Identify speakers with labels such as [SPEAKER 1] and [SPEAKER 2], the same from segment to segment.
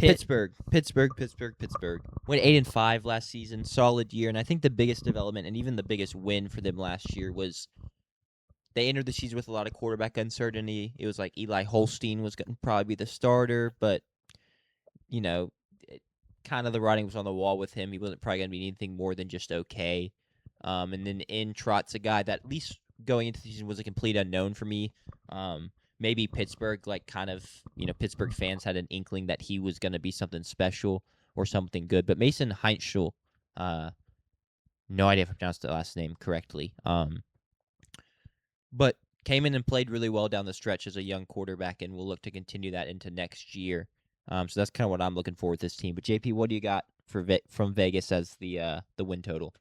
[SPEAKER 1] Pitt.
[SPEAKER 2] Pittsburgh. Went 8-5 last season, solid year, and I think the biggest development and even the biggest win for them last year was they entered the season with a lot of quarterback uncertainty. It was like Eli Holstein was going to probably be the starter, but you know, kind of the writing was on the wall with him. He wasn't probably going to be anything more than just okay. And then in trots a guy that at least going into the season was a complete unknown for me. Maybe Pittsburgh, Pittsburgh fans had an inkling that he was going to be something special or something good. But Mason Heinschel, no idea if I pronounced the last name correctly, but came in and played really well down the stretch as a young quarterback, and we'll look to continue that into next year. So that's kind of what I'm looking for with this team. But JP, what do you got from Vegas as the win total?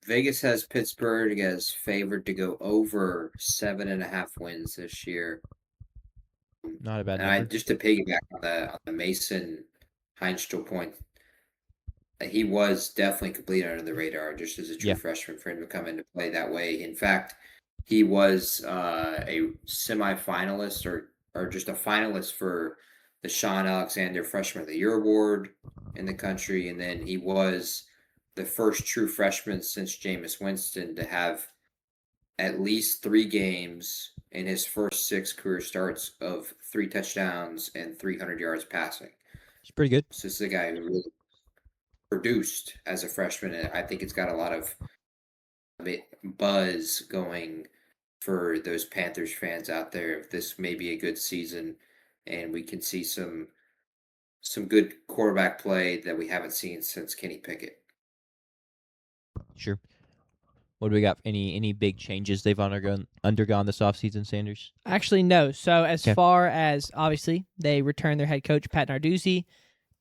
[SPEAKER 3] Vegas has Pittsburgh as favored to go over 7.5 wins this year.
[SPEAKER 2] Not a bad
[SPEAKER 3] and
[SPEAKER 2] number.
[SPEAKER 3] Just to piggyback on the Mason Heinschel point, he was definitely completely under the radar just as a true freshman for him to come into play that way. In fact, he was a semifinalist or just a finalist for the Sean Alexander Freshman of the Year award in the country, and then he was the first true freshman since Jameis Winston to have at least 3 games in his first 6 career starts of 3 touchdowns and 300 yards passing.
[SPEAKER 2] It's pretty good.
[SPEAKER 3] So this is a guy who really produced as a freshman, and I think it's got a lot of buzz going for those Panthers fans out there. If this may be a good season, and we can see some good quarterback play that we haven't seen since Kenny Pickett.
[SPEAKER 2] Sure. What do we got? Any big changes they've undergone this offseason, Sanders?
[SPEAKER 1] Actually, no. So as far as, obviously, they returned their head coach, Pat Narduzzi,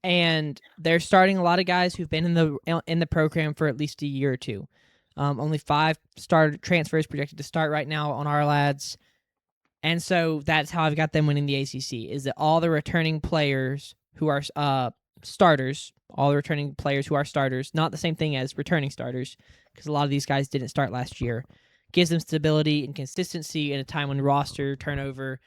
[SPEAKER 1] and they're starting a lot of guys who've been in the program for at least a year or two. Only 5 transfers projected to start right now on our lads. And so that's how I've got them winning the ACC, is that all the returning players who are starters, not the same thing as returning starters, because a lot of these guys didn't start last year, gives them stability and consistency in a time when roster turnover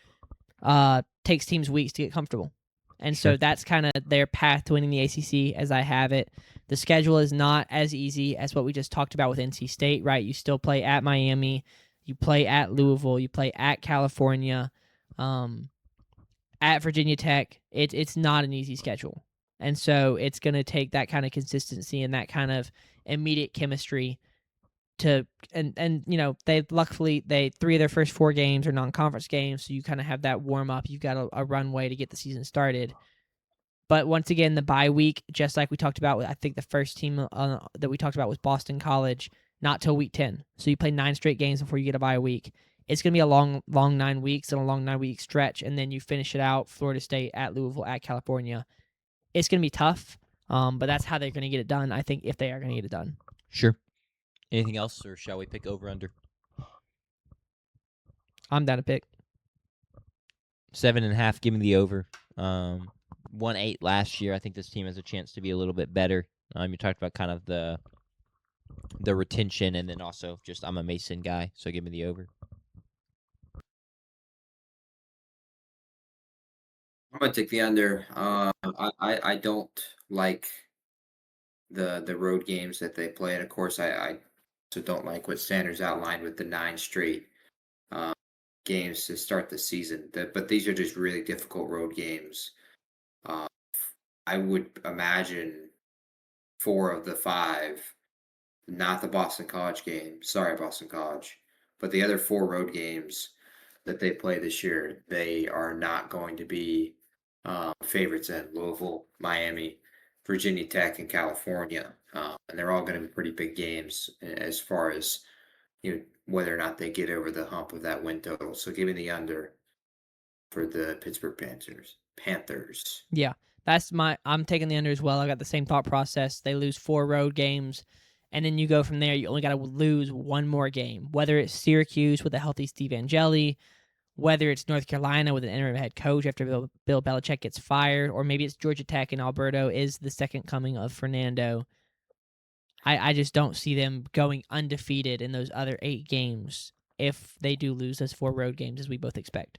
[SPEAKER 1] takes teams weeks to get comfortable. And so that's kind of their path to winning the ACC as I have it. The schedule is not as easy as what we just talked about with NC State, right? You still play at Miami, you play at Louisville, you play at California, at Virginia Tech. It's not an easy schedule. And so it's going to take that kind of consistency and that kind of immediate chemistry to and they luckily 3 of their first 4 games are non-conference games, so you kind of have that warm up. You've got a runway to get the season started. But once again, the bye week, just like we talked about with, I think the first team that we talked about was Boston College, not till week 10. So you play 9 straight games before you get a bye week. It's going to be a long 9 weeks and a long 9-week stretch, and then you finish it out, Florida State, at Louisville, at California. It's going to be tough, but that's how they're going to get it done, I think, if they are going to get it done.
[SPEAKER 2] Sure. Anything else, or shall we pick over under?
[SPEAKER 1] I'm down to pick
[SPEAKER 2] 7.5. Give me the over. 1-8 last year. I think this team has a chance to be a little bit better. You talked about kind of the retention, and then also just I'm a Mason guy, so give me the over.
[SPEAKER 3] I'm gonna take the under. I don't like the road games that they play, and of course I also don't like what Sanders outlined with the 9 straight games to start the season. But these are just really difficult road games. I would imagine 4 of the 5, not the Boston College game. Sorry, Boston College, but the other 4 road games that they play this year, they are not going to be favorites in Louisville, Miami, Virginia Tech, and California, and they're all going to be pretty big games as far as whether or not they get over the hump of that win total. So give me the under for the Pittsburgh Panthers.
[SPEAKER 1] Yeah, I'm taking the under as well. I got the same thought process. They lose 4 road games, and then you go from there. You only got to lose 1 more game, whether it's Syracuse with a healthy Steve Angeli, whether it's North Carolina with an interim head coach after Bill Belichick gets fired, or maybe it's Georgia Tech and Alberto is the second coming of Fernando. I just don't see them going undefeated in those other 8 games if they do lose those 4 road games as we both expect.